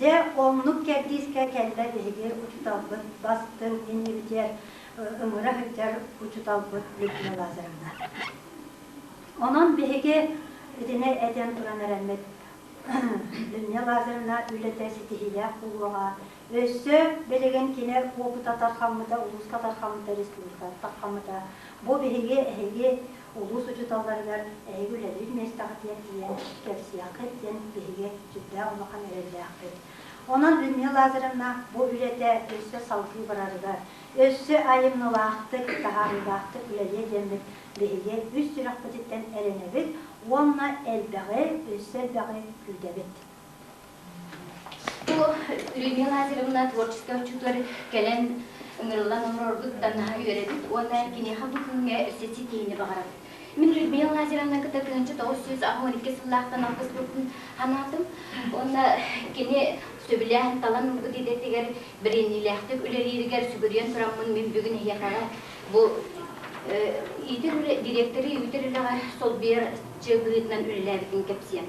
De onluk geldiğizke kelle bihege uçutalbıt bastın inni biter ımıra hütter uçutalbıt Lüdmila Lazarında. Onun bihege edine eden turan erenmet Lüdmila Lazarında ülete sitihiyle kuluğa össü belegen kine obu tatarxamıda, ulus katarxamıda, respublika tatarxamıda bu bihege ehege ulus uçutalları ver ehege ülelük mestaqatiyat diyen kepsiyak etten bihege cüdde olmakan erelliyak et. Onun Lüdmila Lazarında bu ülete össü salgı bararıda össü ayımnılaqtık, taharılaqtık üleliye demek bihege üst süraqbıtıktan erenebit onunla elbeği, össü elbeği güldebit. Bu Lüdmila Lazarında tворческая учутлары келен ыңырылан омроргут даннаha üyeredit. Ona kineha bu künge össesi teyini bağırad. Min Lüdmila Lazarında kıta kınca 912 sılaqtan alqız butun hanatım. Ona kine söbülen talan urgut edettiger birinilektik üleleriger sügüryen turamın min bugün hiyakala bu direktörü üyütürüyle sol bir çığbığıtlan ülelerikin kepsiyen.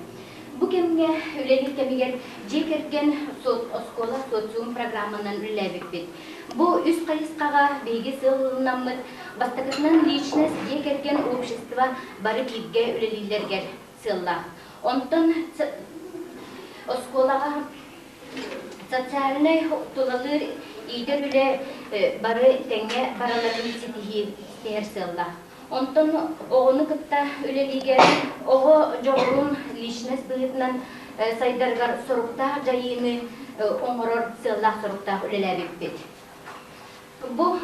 Bu kemge ülelir kemiger jekergen oskola sotsium programından ülelebikbit. Bu üst kayıskağa bilgi sığılınamıd bastakısından lichnes jekergen общества barı bilge ülelillerger sığılla. Ondan oskolağa sotsialne tulalır iyidir üle barı tenge baraların sitihi ister sığılla. Ondan oğunu kıtta üleliger oğu joğurun lişnes bıyıtından saydargar sorukta jayını oңорор sığılla sorukta ülelebikbit. Bu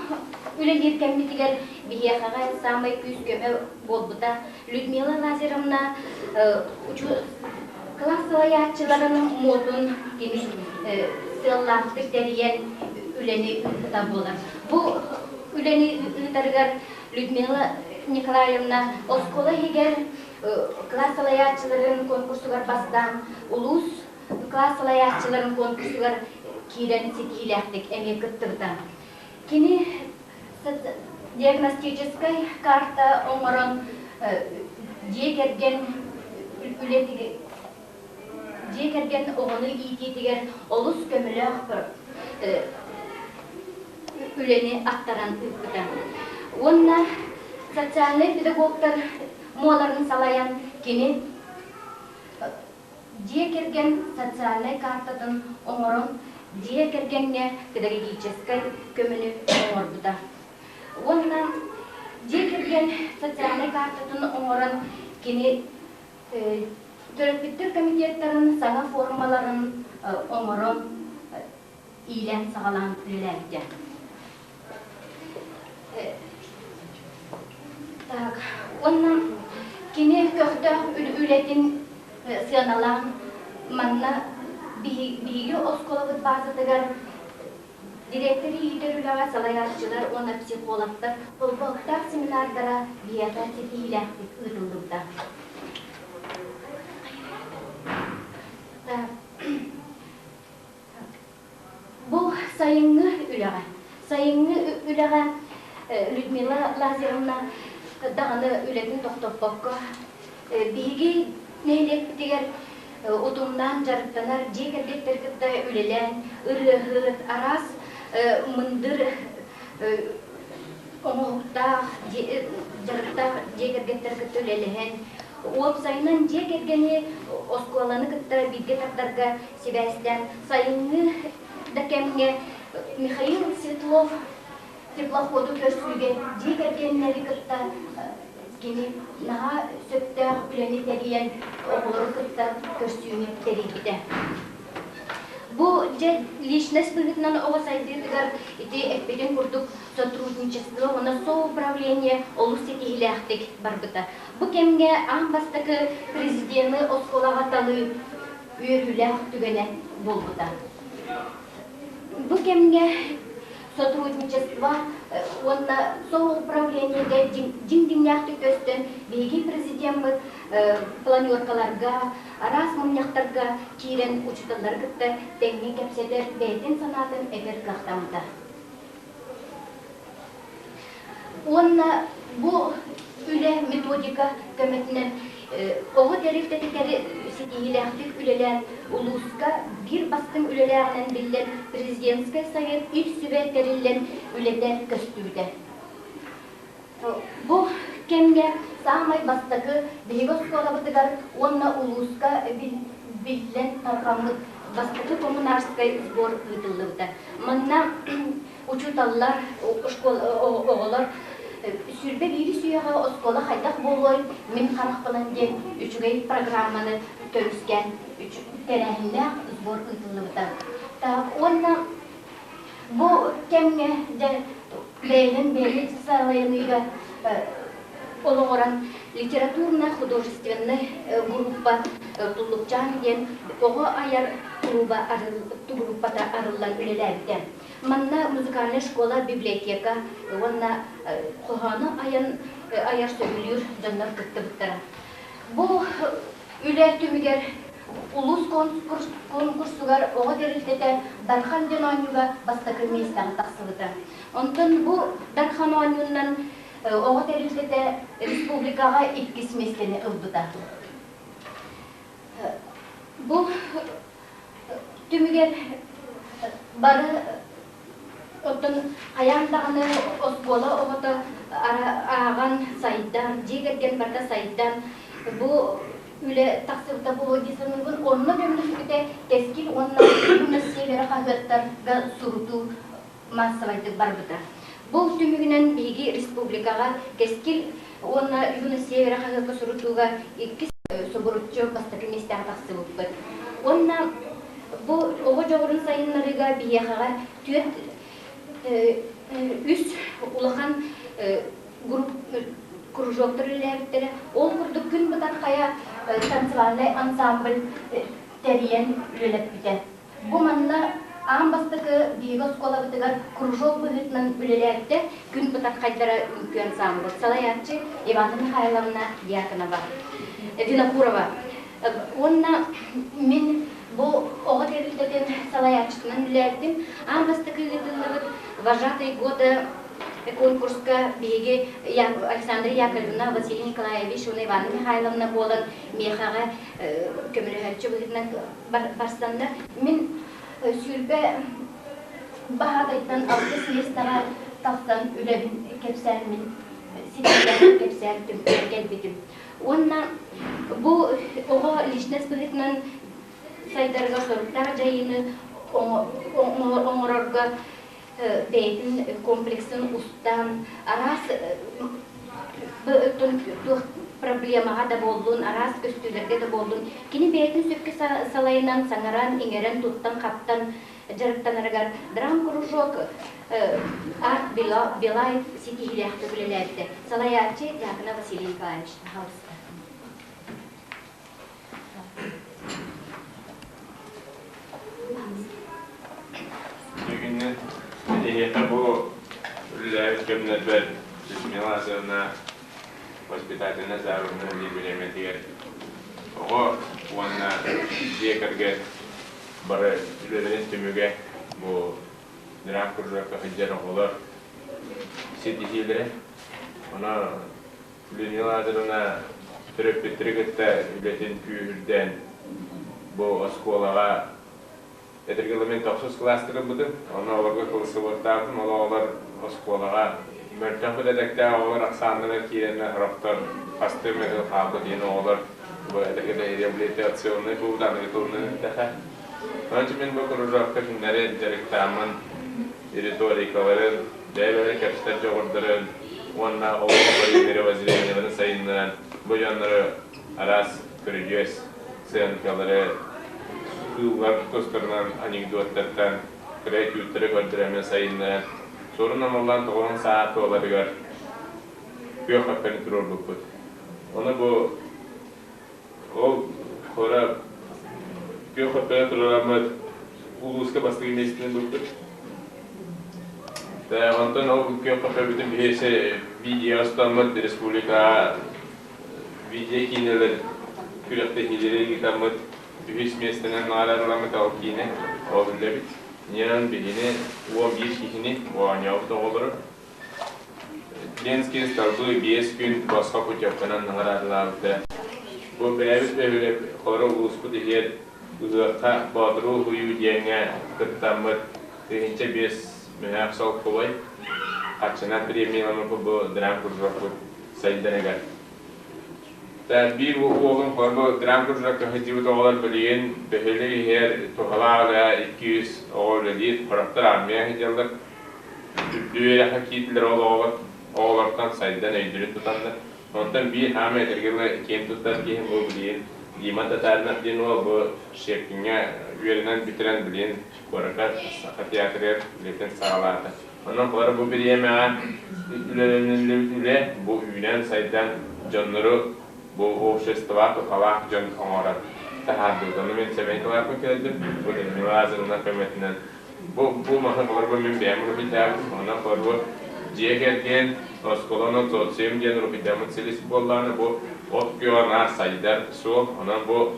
ülelir kemmitiger bihiyakağa samay küs köme bolbuta Lüdmila Lazarında klas hayatçılarının modun geniş sığıllattık deriyen üleni da bolar. Bu üleni ıtargar Lüdmila Nikolaevna oskola higer klas hayatçıların konkursugar bastan ulus klas hayatçıların konkursugar kiren sitihilektik eme kıttırdan. Kini diagnostiическая карта оңорон жегерген оғыны иететігер олыс көмілі үлени аттаран үппүтэ. Онна социальный педагогтар моларын салаян кини дие керген социальный картатын оңорон дие кергенне педагогической көмүнү оңорбута. Онна дие керген социальный картатын оңорон кини төрөкпүттөр комитеттарын саңа формаларын оңорон ийлен сагалан үлелерде. Так, онна кини көктө үлетин сыаналан манна биги осколабыт базатыгар директори үйдөрүлага салаярчылар, она психологтар, полбоктар семинардара бията тетиилэхтик ытылдыгда. Бу сайынгы үлэгэ Людмила Лазаровна дағаны үлетін тоқтоппаққа биги нейлектігер отумнан жарықтанар жекергеттер кітті үлелен, ұрығыт, арас, мындыр оңылықтақ, жарықтақ жекергеттер кітті үлелен. Ол сайынан жекергені оскуаланы кітті бидге тақтарға себәстен сайыны дәкемге Михаил Светлов теплоходу көрсүйге жекергеннері кітті кені наға сөптәқ үлені тәрейен оғылыр кітті көрсүйіне тәрейді. Бұл же личность бұғытынан оға сайдырдығар ете әппеден күрдік сотрудничество, оны соуправление олу сетихіләқтік барбыта. Бұл кемге аң бастықы президенті осколаға талы үйіріләқ түгене болбыта. Бұл кемге сотрудничество, онна соуправлениеге жиңдіңляқты көстін бейгі президент планеркаларға, арас мұнияқтарға кейрен учиталар күтті тәңген кәпседер бәйтін санатын әгер қақтамыда. Онна бұл үлі методика көметінен оғы дәріфтетікері сетейіләқтік үлелер ұлысқа бір бастың үлелерінен білден президентскай совет үш сүбәттерілен үлелер көстүйді. Бұл кемге самай бастықы бейгос қолабытығар онна ұлысқа білден тарқамлық бастықы коммунарскай сбор ұйтылыды. Манна учуталлар, оғылар сүрбе бири сүйеға оскола хайдақ болуын мен қарақ баланген үшігей программаны төліскен тәрәхінде сбор ұйтылыды. Онна бұл кемге бәйлін салайыныйға олығыран литературно-художественный группа Туллукчан ден оғы аяр группата арылан үлелерден. Манна музыкальная школа, библиотека, онна қоғаны аяр сөйлер жандар күтті бұттара. Бұл үлер түмігер улус конкурсугар оғы дерілтеті Дархан ден ойнуға бастықы местағы тақсылыды. Онтын бұл Дархан ойнуынан оғы дерілтеті республикаға иккіс местені ұлдыда. Бұл түмігер бары оттон аяндағыны оскола оғыты аған сайдан, жегерген барда сайдан бұл үлі тақсырда бұл ойдесінің онны көмілікті кескіл онна үміс севері қағыттарға сұруту массавайды барбыда. Бұл түмігінен бейгі республикаға кескіл онна үміс севері қағыттарға сұрутуға еккіс соборутчу бастықы местағы тақсы бұппыд. Онна бұл оғы жоғырын сайынларыға бейеғаға түйет үс улахан кружоктор үлерттері. Ол күрді күн бұтар қая танцевальный ансамбль тәрейен үлелеп біте. Бұл манна аң бастықы бейгі скола бұтығар кружок бұғытынан үлелерді күн бұтар қайдара үңкі ансамбль. Салаятчы Ивана Михайловна Дьяконова, Винокурова. Онна мен бұл оғы терілдеден салаятчысынан үлердім. Аң бастықы үлетілігіт вожатый года конкурска беги Александра Яковлевна, Василий Николаевич, Ивана Михайловна болан мехаға көмірі әлчі бұғытынан барстанды. Мен сүрбе Bahadaytan altı siyestara taftan ülebin kepsermin siteden kepserdim gelbidim. Ondan bu oğa ilişnes bıraknan saydarga soruklar cayını oңорорга beytin kompleksin ustan aras проблемаға да болдun, арас көстүлерге да болдun. Кини бейтин сөкке салайынан саңаран, иңерен туттан, қаптан, жарықтанарыгар драм кружок арт Белаев сетихиляқты білелерді. Салаячы Якына Василий Николаевич. Халыста. Бүгіннен мәдениеті бұл үлілер көмінер бір Людмила воспитательна зарубна либереметигер. Ого, уанна декерге бары үлелерин түмүге бу драм кружокка хыджар оголор сетихилере. Она Людмила Азаровна түрөп биттиригетте үлетин күйүрден бу осколага этергеламент оксус класстыры будым. Она оларга кылысы бортатын, олар осколага Мөртөңгү дедекте олар аксандылар кирене роктор пастырмеге калды дейін олар этергеле реабилитационный булданғы турны дәхә. Önce мен бұл кружокка күндері директамын, риторикаларын, дәйлері кәпістер жоғырдырын, онна олар мировоззренияларын сайынларын, бұл жанры арас көрігес сыянкалары, сыллар тостырынан анекдоттардан, креативтері көрдіремен сайынларын, Sorunam olan 90 saat olabilir. Büyük hakkını durur bu kut. Onu bu o kora büyük hakkını durur ama uluska bastığı mesleğini bu kut. Da ondan o büyük hakkı bütün bir şey video standart Respublika video kineler kürekte hileri gitamut büyük mesleğinin nararlamak alıp yine o bile bit. Неран бегине, уам беш кихини, уаняута олыры. Ленские столбы бес күн басқа путевканан нағарарлауды. Бұл бәйбіс бәйбілеп, қоры ұлыспы дегер, ұзаққа бадыру ғыю дейіңе күттамыд, тегінші бес мүнәк сал қолай, қатшына премияланы бұл драм күржақ сайданығар. Bir oğlum korbu dram kuracak hıcıvı doğalar bilgin, beheli her toğalarla 200 oğlu değil, koraptar armaya hıcalır. Düğüyle hakiyetler oğlardan sayıdan öydürü tutanlar. Ondan bir ham edirgili kim tutar ki bu bilgin, liman tatarına din o bu şeklinde üyerinden bitiren bilgin, korakat, sakatiyatırır, letin sağlardı. Ondan sonra bu bir yemeğe üle bu üyenen sayıdan canları bu общество тухалах жон оңорат тахаддыны мен себенкалар көтөрдүм. Бу Людмила Азаровна көмөтүнөн. Бу мага булар мен бемир битәм. Ана корбу жегерген осколоно тоцем ген рубидамы селис болланы бу от гёнар сайдар су. Ана бу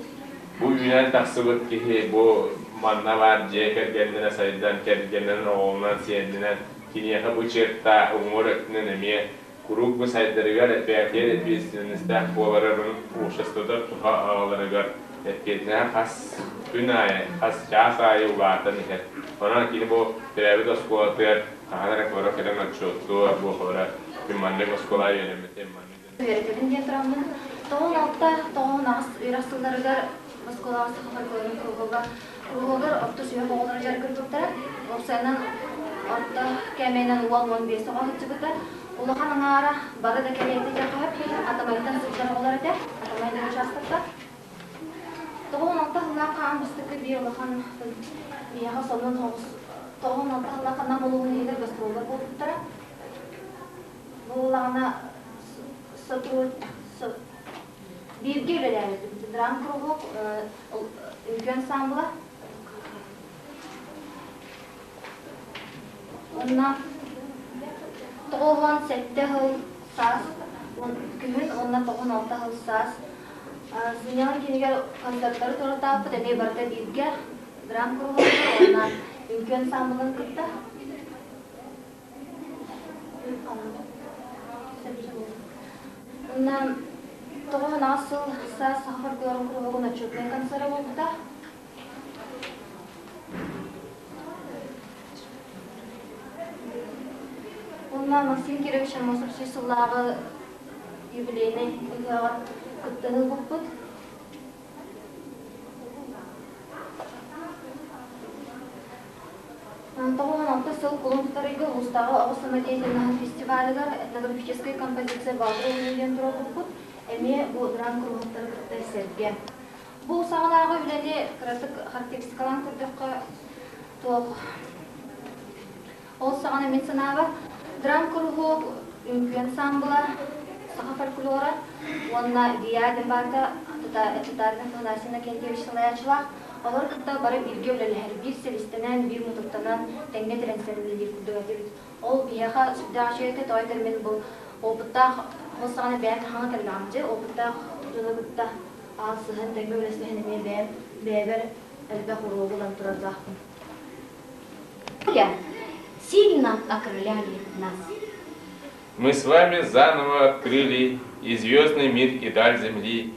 үйнен таксыбыт ки бу манна бар жегергендене сайдан кергенден оңнан сендинен кинеха бу черта умуртнен эме Курук bu saytlarıgar etbeyakler etbeysinizde olararın uğuşastıdır tuha ağalarıgar etbeydiğine has günayı, has şahs ayı uğardan iker. Ona kini bu terebi de skolatır, ağalarak vara kere nakşottu, bu hora bir oskola yönemeti manlık. Öğretmenin diye duramın, toğun altta, toğun ağız üyrasıllarıgar oskola sıkılar koyun kurulgar, orta suya boğulara jar kırgıptara, orsayanan orta kemeğinden uval 15 soğa hıçıgıtlar, Улахан аңара бары да келеті жақап, атамайдан сылдар олар әді, атамайдан жастықта. Тоғын алта ғылақа амбыстықы бей улахан бияға сонын тоғын алта ғылақанна болуын егер гастролдар болыптыра. Бұл улағына бірге өлелері, драм кругок, үлкен самбыла. Онна Тоғын 7 хыл сас, күмін онна тоғын 6 хыл сас. Зынялар кенегер концерттары тұрыта апы, дәме барды бейдге драм кругы, онна үлкен самылын күтті. Онна тоғын асыл сас, сахар көрін кругын отчетный концерты болыпты. Ма Максим Кирович Амосов сыллағы юбилейный күттіні бұппыт. Антоған алты сыл Колумбтарыгы ұстағы Ағысыма дейтіннің фестивалігер этнографический композиция бағыр өңірден тұру бұппыт. Әме бұл драм құрылықтары күтті сәрген. Бұл сағалағы үләде қыратық характеристикалан күрдіққа тоқ. Ол сағаны мен сынағы драм құрылық, үнкі ансамбла, саға фольклора, онына дияден барды, тұтардың қылнасына кентевіш сылаячылақ, олар күтті бары бірге өлелер, бір селістенен, бір мұтықтанан тәңге тіренсерілі күрді өтебет. Ол бияға сүрдіға жүйеті тойдыр мен бұл опыттақ, ол сағаны бәйін қаңа кәлгамды, опыттақ тұлы күтті алсығын тәңге өлесілігіне бәйбір әлбә құруғылан тұрардақпын. Сильно окрыляли нас. Мы с вами заново открыли и звездный мир, и даль земли.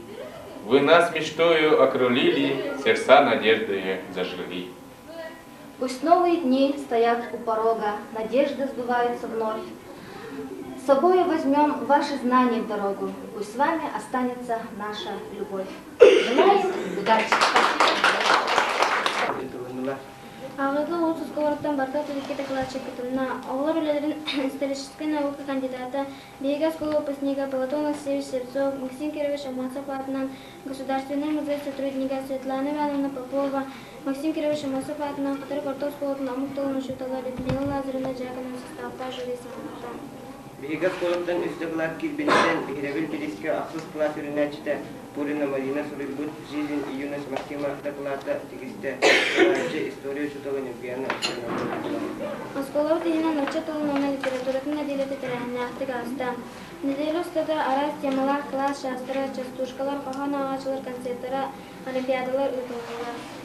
Вы нас мечтою окрылили, сердца надеждою зажгли. Пусть новые дни стоят у порога, надежды сбываются вновь. С собой возьмем ваши знания в дорогу, пусть с вами останется наша любовь. Желаем удачи! Ағылы ұлсыз қорыттан барта түлекке тақылатшы күтімна. Оғылар өлелерін исторической наука кандидата Бейга школа выпускника Платон Алексеевич Сельцов, Максим Кирович Амосов атынан, Государственный музей сотрудника Светлана Ивановна Попова, Максим Кирович Амосов атынан, который Кортов школатын Амук Толыны Шутала Людмила Лазаревна Джакана составта жюри саната. Бейга школаттан үсті қылат келбенеден Бейревіл Белеске ақсыз қылат үрінәчті Пурина Марина Сурыбут, жизнь и юность Максима Таклата, текисте, историю Шутала Небьяна. Осколов дейінен ноча толынуына литературатын әделеті тәрәхіне ақтық аста. Неделі ұстады арас темалар, класс, шастыры, частушкалар, қаған ағачылар, концерттары, олимпиадалар ұйтылғылар.